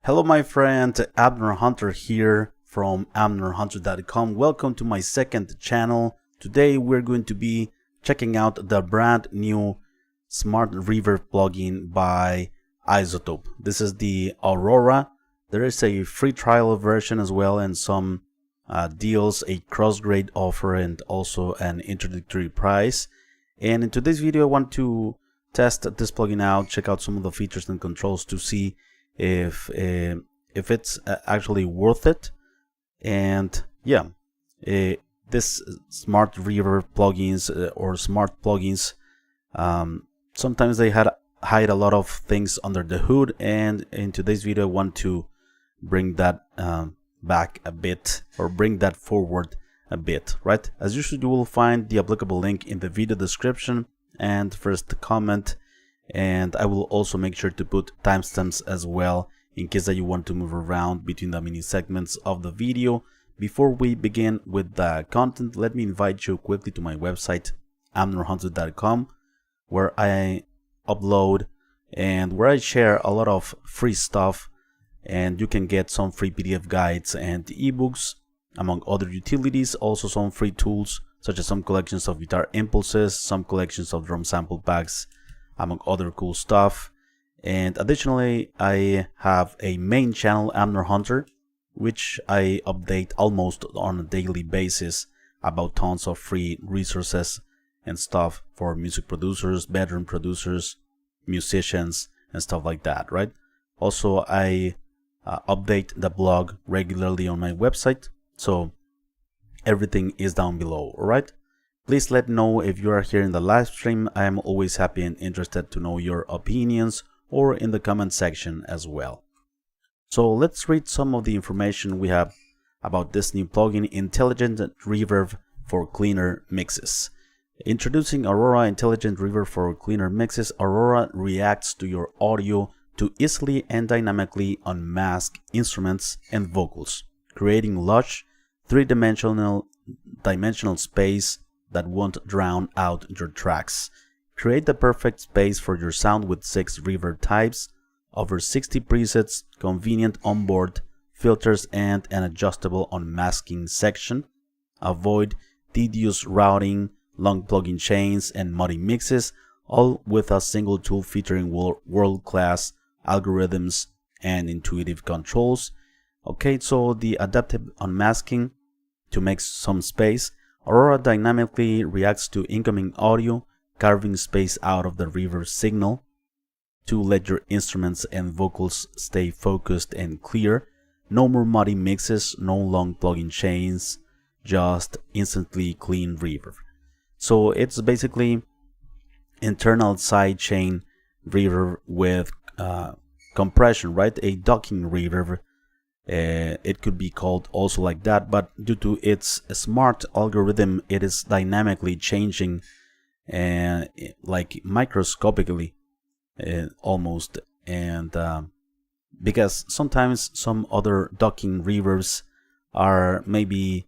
Hello my friend, Abner Hunter here from abnerhunter.com. Welcome to my second channel. Today we're going to be checking out the brand new smart reverb plugin by Izotope. This is the Aurora. There is a free trial version as well, and some deals, a cross-grade offer, and also an introductory price. And in today's video I want to test this plugin out, check out some of the features and controls to see if it's actually worth it. And yeah, this smart reverb plugins or smart plugins, sometimes they hide a lot of things under the hood, and in today's video I want to bring that back a bit, or bring that forward a bit, right? As usual, you will find the applicable link in the video description and first comment, and I will also make sure to put timestamps as well in case that you want to move around between the mini segments of the video. Before we begin with the content, let me invite you quickly to my website abnerhunter.com, where I upload and where I share a lot of free stuff, and you can get some free PDF guides and ebooks among other utilities, also some free tools such as some collections of guitar impulses, some collections of drum sample packs, among other cool stuff. And additionally, I have a main channel, Abner Hunter, which I update almost on a daily basis about tons of free resources and stuff for music producers, bedroom producers, musicians, and stuff like that, right? Also, I update the blog regularly on my website, so everything is down below, alright? Please let me know if you are here in the live stream. I am always happy and interested to know your opinions, or in the comment section as well. So let's read some of the information we have about this new plugin, Intelligent Reverb for Cleaner Mixes. Introducing Aurora Intelligent Reverb for Cleaner Mixes. Aurora reacts to your audio to easily and dynamically unmask instruments and vocals, creating lush, three-dimensional space that won't drown out your tracks. Create the perfect space for your sound with 6 reverb types, over 60 presets, convenient onboard filters, and an adjustable unmasking section. Avoid tedious routing, long plugin chains, and muddy mixes, all with a single tool featuring world-class algorithms and intuitive controls. Okay, so the adaptive unmasking to make some space. Aurora dynamically reacts to incoming audio, carving space out of the reverb signal to let your instruments and vocals stay focused and clear. No more muddy mixes, no long plugin chains, just instantly clean reverb. So it's basically internal sidechain reverb with compression, right? A docking reverb. It could be called also like that, but due to its smart algorithm, it is dynamically changing like microscopically almost. And because sometimes some other docking reverbs are maybe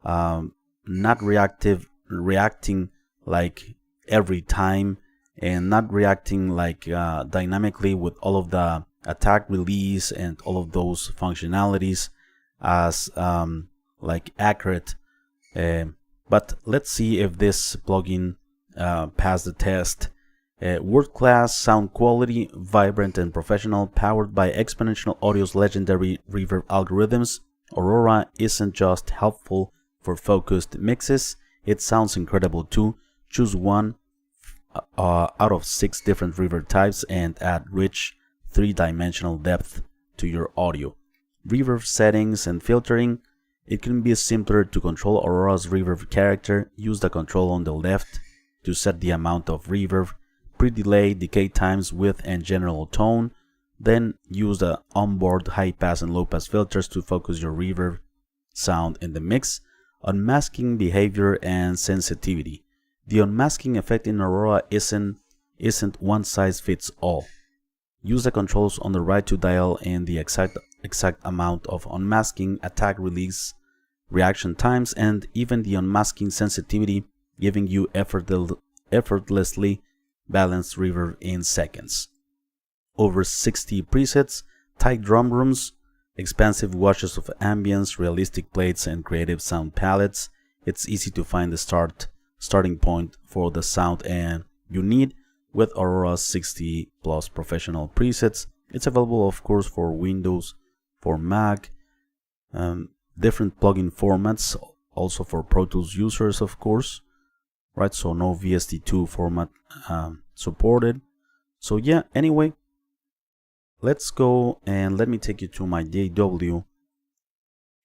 not reacting like every time, and not reacting like dynamically with all of the attack, release, and all of those functionalities as like accurate. But let's see if this plugin passed the test. World-class sound quality, vibrant and professional, powered by Exponential Audio's legendary reverb algorithms. Aurora isn't just helpful for focused mixes, it sounds incredible too. Choose one out of 6 different reverb types and add rich three-dimensional depth to your audio. Reverb settings and filtering. It can be simpler to control Aurora's reverb character. Use the control on the left to set the amount of reverb, pre-delay, decay times, width, and general tone. Then use the onboard high-pass and low-pass filters to focus your reverb sound in the mix. Unmasking behavior and sensitivity. The unmasking effect in Aurora isn't one-size-fits-all. Use the controls on the right to dial in the exact amount of unmasking, attack, release, reaction times, and even the unmasking sensitivity, giving you effortlessly balanced reverb in seconds. Over 60 presets, tight drum rooms, expansive washes of ambience, realistic plates, and creative sound palettes. It's easy to find the starting point for the sound and you need with Aurora's 60 plus professional presets. It's available, of course, for Windows, for Mac, different plugin formats, also for Pro Tools users, of course, right? So no VST2 format supported. So yeah, anyway, let's go and let me take you to my DAW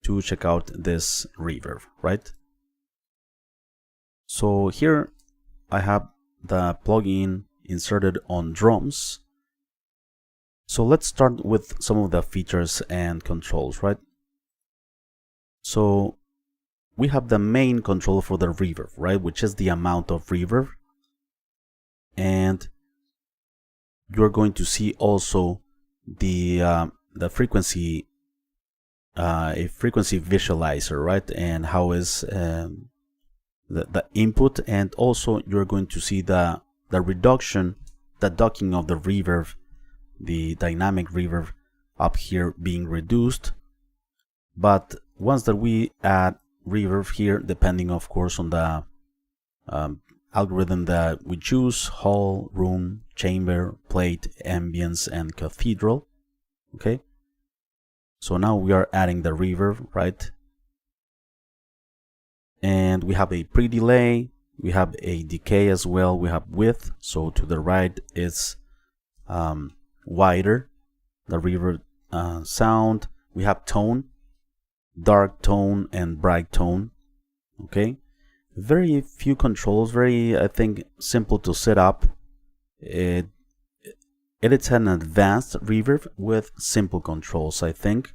to check out this reverb, right? So here I have the plugin inserted on drums. So let's start with some of the features and controls, right? So we have the main control for the reverb, right, which is the amount of reverb, and you're going to see also the frequency, a frequency visualizer, right, and how is the input, and also you're going to see the reduction, the ducking of the reverb, the dynamic reverb up here being reduced. But once that we add reverb here, depending of course on the algorithm that we choose, hall, room, chamber, plate, ambience, and cathedral, okay, so now we are adding the reverb, right? And we have a pre-delay, we have a decay as well, we have width, so to the right is wider, the reverb sound. We have tone, dark tone and bright tone, okay. Very few controls, very, I think, simple to set up. It's an advanced reverb with simple controls, I think.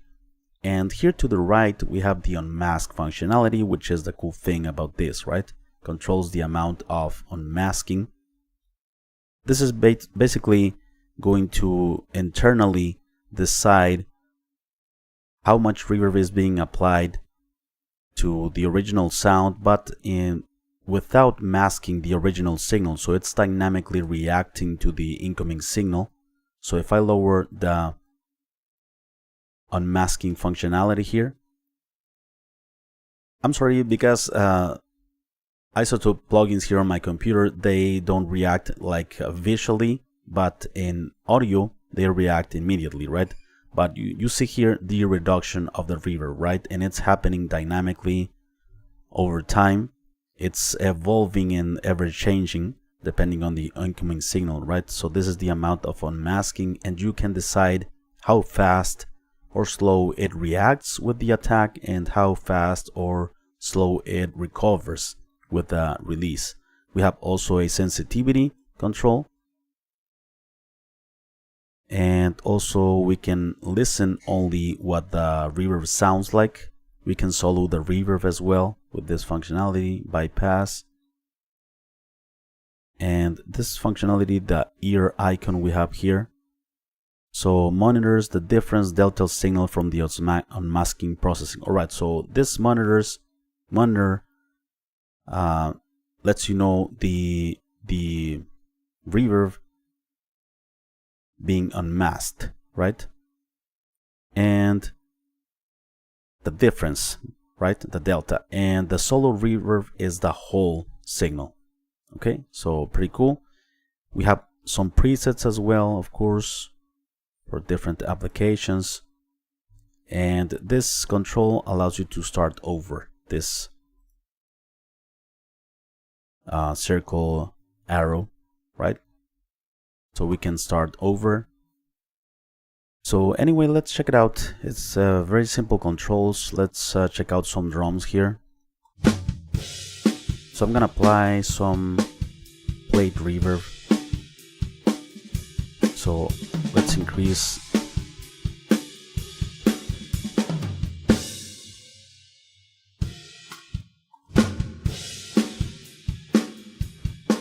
And here to the right we have the unmask functionality, which is the cool thing about this, right? Controls the amount of unmasking. This is basically going to internally decide how much reverb is being applied to the original sound, but without masking the original signal. So it's dynamically reacting to the incoming signal. So if I lower the unmasking functionality here, I'm sorry, because Izotope plugins here on my computer, they don't react like visually, but in audio they react immediately, right? But you see here the reduction of the reverb, right? And it's happening dynamically over time. It's evolving and ever changing depending on the incoming signal, right? So this is the amount of unmasking, and you can decide how fast or slow it reacts with the attack and how fast or slow it recovers with the release. We have also a sensitivity control, and also we can listen only what the reverb sounds like. We can solo the reverb as well with this functionality, bypass. And this functionality, the ear icon we have here, so monitors the difference delta signal from the unmasking processing. Alright, so this monitor lets you know the reverb being unmasked, right? And the difference, right? The delta. And the solo reverb is the whole signal. Okay, so pretty cool. We have some presets as well, of course, for different applications. And this control allows you to start over this circle arrow, right? So we can start over. So anyway, let's check it out. It's very simple controls. Let's check out some drums here. So I'm gonna apply some plate reverb. So let's increase.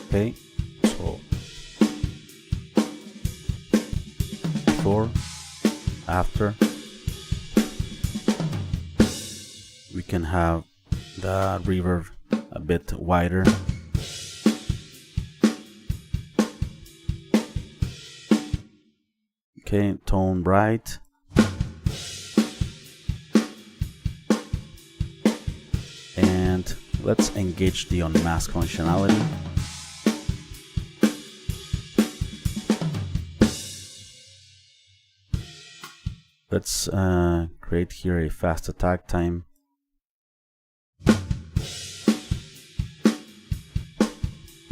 Okay, so before, after, we can have the reverb a bit wider. Okay, tone bright. let's engage the unmask functionality. Let's create here a fast attack time.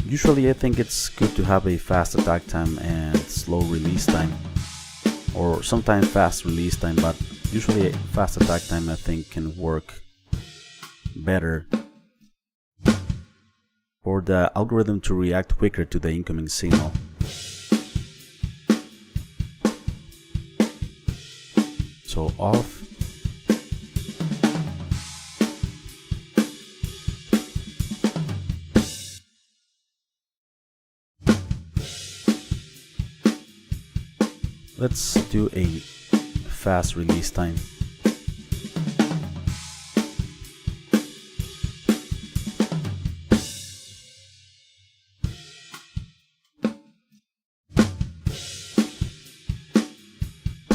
Usually I think it's good to have a fast attack time and slow release time, or sometimes fast release time, but usually a fast attack time I think can work better for the algorithm to react quicker to the incoming signal. So off. Let's do a fast release time.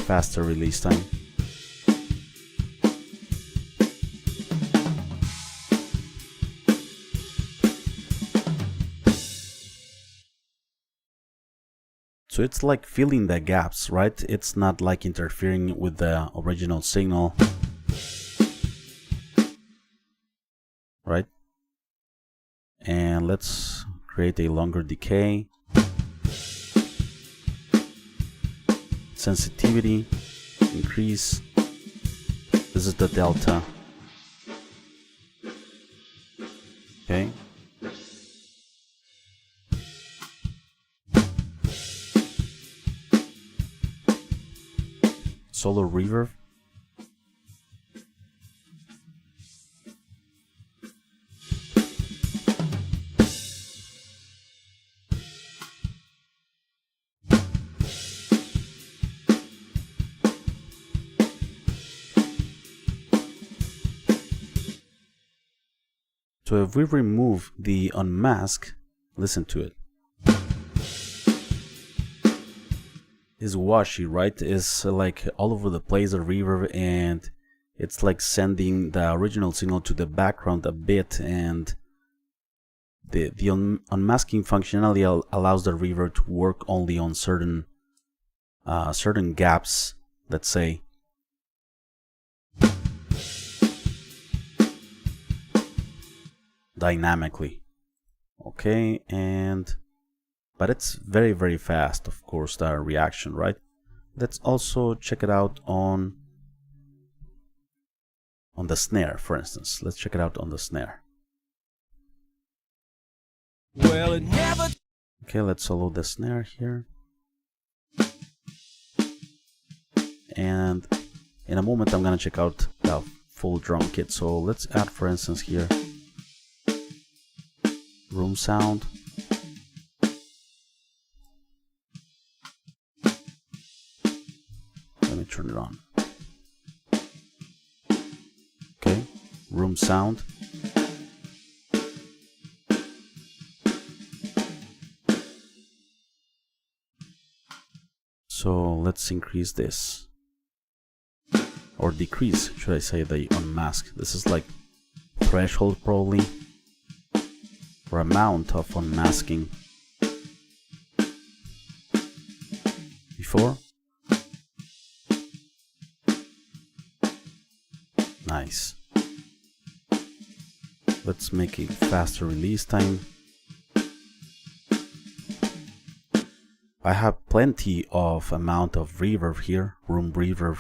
Faster release time. So it's like filling the gaps, right? It's not like interfering with the original signal, right? And let's create a longer decay. Sensitivity, increase. This is the delta. Okay. Solo reverb. So if we remove the unmask, listen to it. Is washy, right? Is like all over the place, the reverb, and it's like sending the original signal to the background a bit, and the unmasking functionality allows the reverb to work only on certain gaps, let's say. Dynamically. Okay, but it's very, very fast, of course, the reaction, right? Let's also check it out on the snare, for instance. Let's check it out on the snare. Well, it never... Okay, let's solo the snare here. And in a moment I'm gonna check out the full drum kit. So let's add, for instance, here room sound. Let me turn it on. Okay, room sound. So let's increase this, or decrease, should I say, the unmask. This is like threshold probably, or amount of unmasking. Before. Nice. Let's make a faster release time. I have plenty of amount of reverb here, room reverb.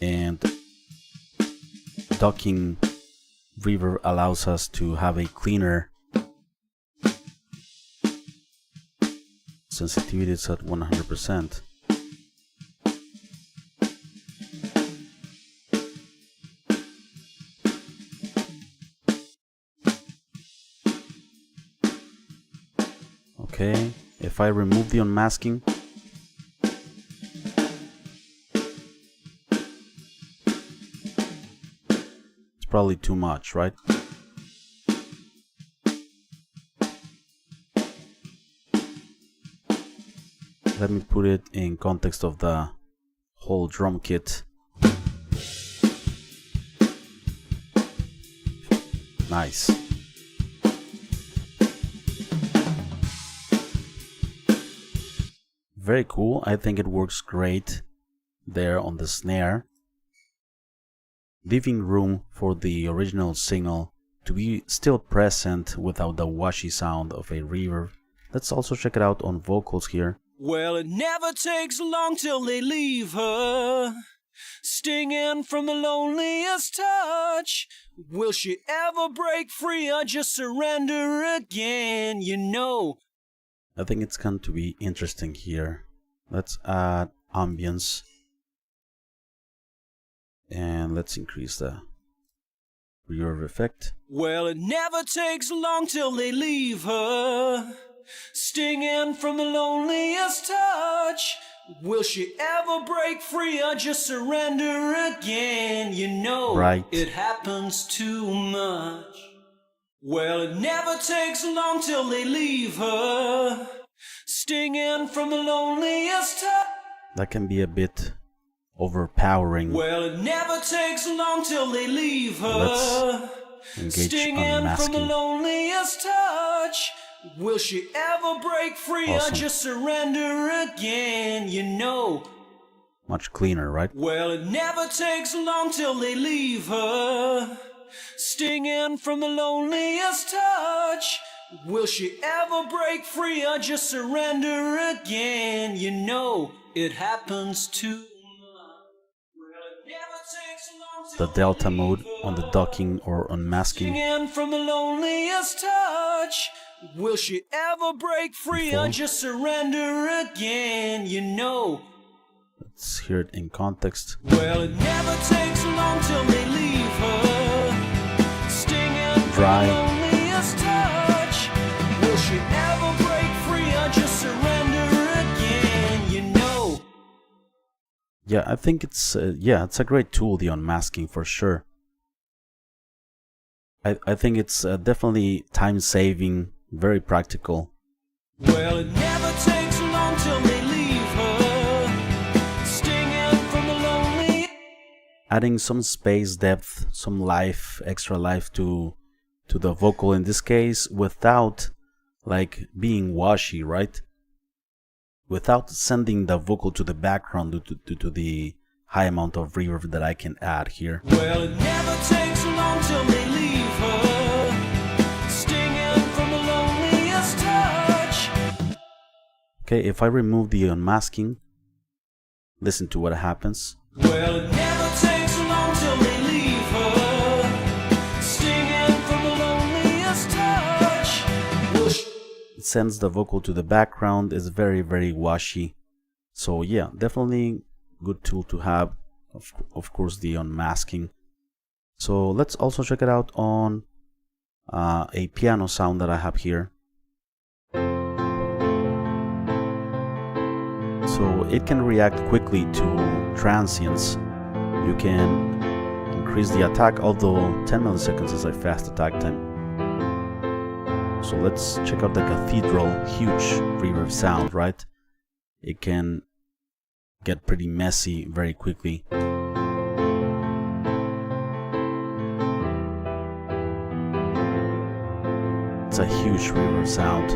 And docking reverb allows us to have a cleaner sensitivity. It's at 100%. Okay, if I remove the unmasking, it's probably too much, right? Let me put it in context of the whole drum kit. Nice. Very cool. I think it works great there on the snare, leaving room for the original signal to be still present without the washy sound of a reverb. Let's also check it out on vocals here. Well, it never takes long till they leave her, stinging from the loneliest touch. Will she ever break free or just surrender again? You know, I think it's going to be interesting here. Let's add ambience. And let's increase the reverb effect. Well, it never takes long till they leave her, stinging from the loneliest touch. Will she ever break free or just surrender again? You know, right. It happens too much. Well, it never takes long till they leave her, stinging from the loneliest touch. That can be a bit overpowering. Well, it never takes long till they leave her. Let's engage stinging unmasking. from the loneliest touch. Will she ever break free Awesome. or just surrender again? You know, much cleaner, right? well, it never takes long till they leave her, stinging from the loneliest touch. Will she ever break free or just surrender again? You know, it happens too. The delta mode on the docking or unmasking. Stinging from the loneliest touch. Will she ever break free or just surrender again? You know. Let's hear it in context. Well, it never takes long till they leave her, stinging Dry. from the loneliest touch. Will she ever break free or just surrender again? You know. Yeah, I think it's it's a great tool, the unmasking, for sure. I think it's definitely time-saving, very practical. Well, it never takes long till they leave her, stinging from the lonely. Adding some space, depth, some life, extra life to the vocal in this case, without like being washy, right? Without sending the vocal to the background due to the high amount of reverb that I can add here. Well, it never takes long till they leave her, stinging from the loneliest touch. Okay, if I remove the unmasking, listen to what happens. Well, it never takes long till they leave her, stinging from the loneliest touch. It sends the vocal to the background, is very, very washy. So yeah, definitely good tool to have. Of course, the unmasking. So let's also check it out on a piano sound that I have here. So it can react quickly to transients. You can increase the attack, although 10 milliseconds is a fast attack time. So let's check out the cathedral, huge reverb sound, right? It can get pretty messy very quickly. It's a huge reverb sound.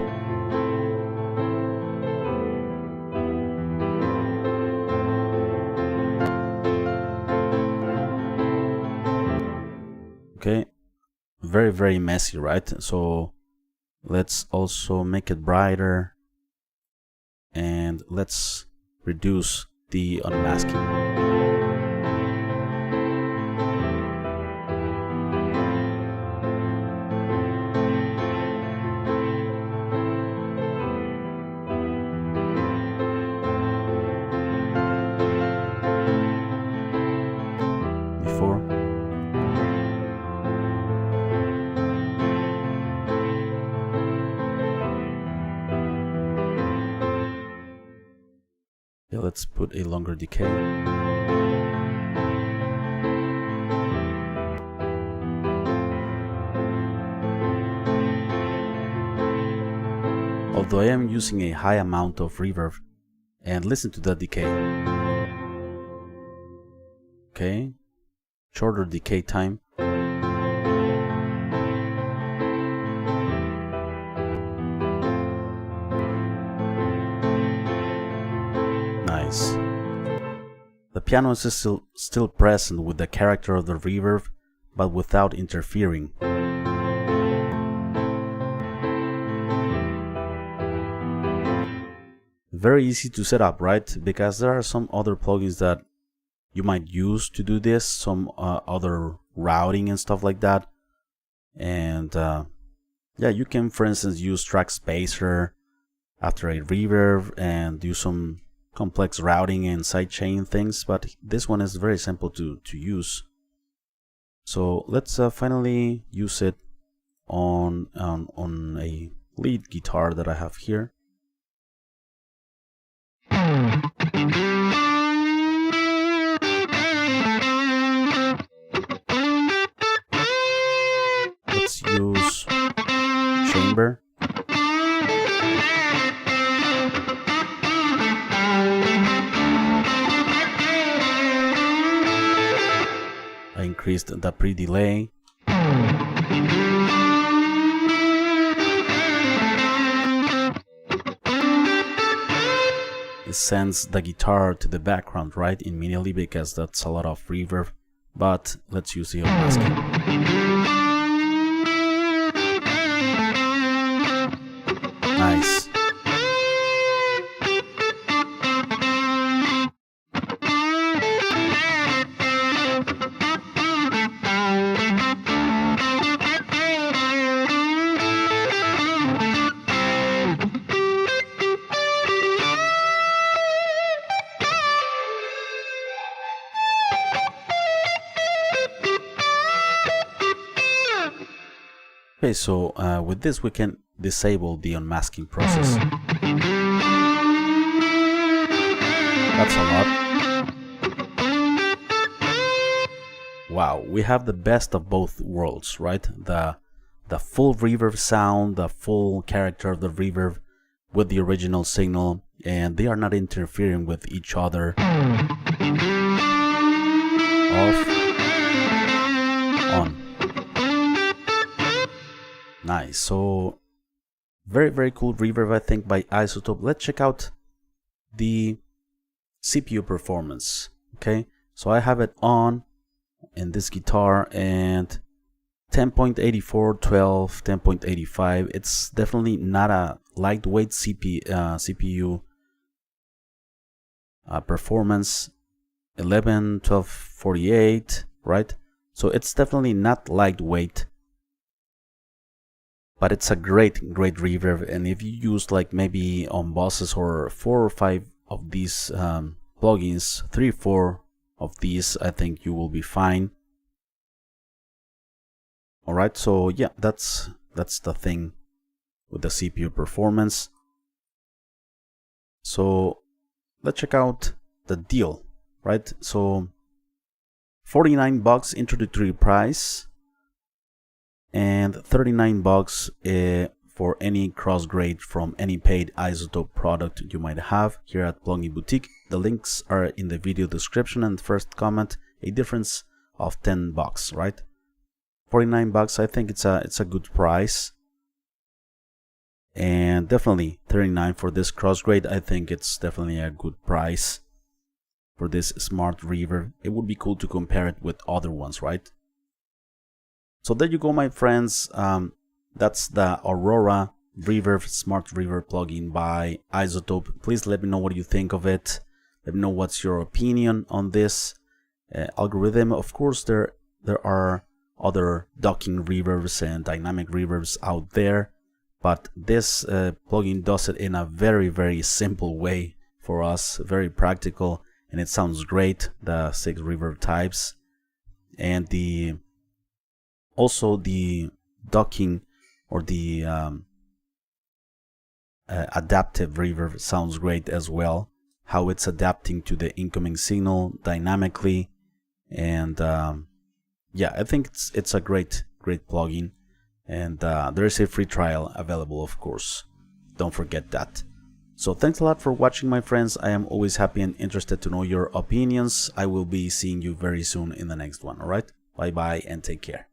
Okay, very, very messy, right? So let's also make it brighter, and let's reduce the unmasking. Before. Yeah, let's put a longer decay. Although I am using a high amount of reverb, and listen to the decay. Okay, shorter decay time. Nice. The piano is still present with the character of the reverb, but without interfering. Very easy to set up, right? Because there are some other plugins that you might use to do this, some other routing and stuff like that. And yeah, you can, for instance, use track spacer after a reverb and do some complex routing and sidechain things, but this one is very simple to use. So let's finally use it on a lead guitar that I have here. Let's use chamber. I increased the pre-delay. It sends the guitar to the background, right, immediately, because that's a lot of reverb. But let's use the unmasking. Nice. Okay, so with this we can disable the unmasking process. That's a lot. Wow, we have the best of both worlds, right? The full reverb sound, the full character of the reverb with the original signal, and they are not interfering with each other. Off, on. Nice. So very cool reverb, I think, by Izotope. Let's check out the CPU performance. Okay, so I have it on in this guitar, and 10.84, 12, 10.85. It's definitely not a lightweight CPU performance. 11, 12, 48, right? So it's definitely not lightweight, but it's a great reverb. And if you use like maybe on bosses or 4 or 5 of these plugins, 3 or 4 of these, I think you will be fine. All right, so yeah, that's the thing with the CPU performance. So let's check out the deal, right? So $49 introductory price, and $39 for any cross-grade from any paid Izotope product you might have here at Plugin Boutique. The links are in the video description and first comment. A difference of $10, right? $49, I think it's a good price, and definitely $39 for this cross-grade. I think it's definitely a good price for this smart reverb. It would be cool to compare it with other ones, right? So there you go, my friends. That's the Aurora Reverb Smart Reverb plugin by Izotope. Please let me know what you think of it. Let me know what's your opinion on this algorithm. Of course, there are other docking reverbs and dynamic reverbs out there, but this plugin does it in a very simple way for us, very practical, and it sounds great. The 6 reverb types, and also the docking or the adaptive reverb sounds great as well. How it's adapting to the incoming signal dynamically, and yeah, I think it's a great plugin, and there is a free trial available, of course. Don't forget that. So thanks a lot for watching, my friends. I am always happy and interested to know your opinions. I will be seeing you very soon in the next one. All right, bye bye and take care.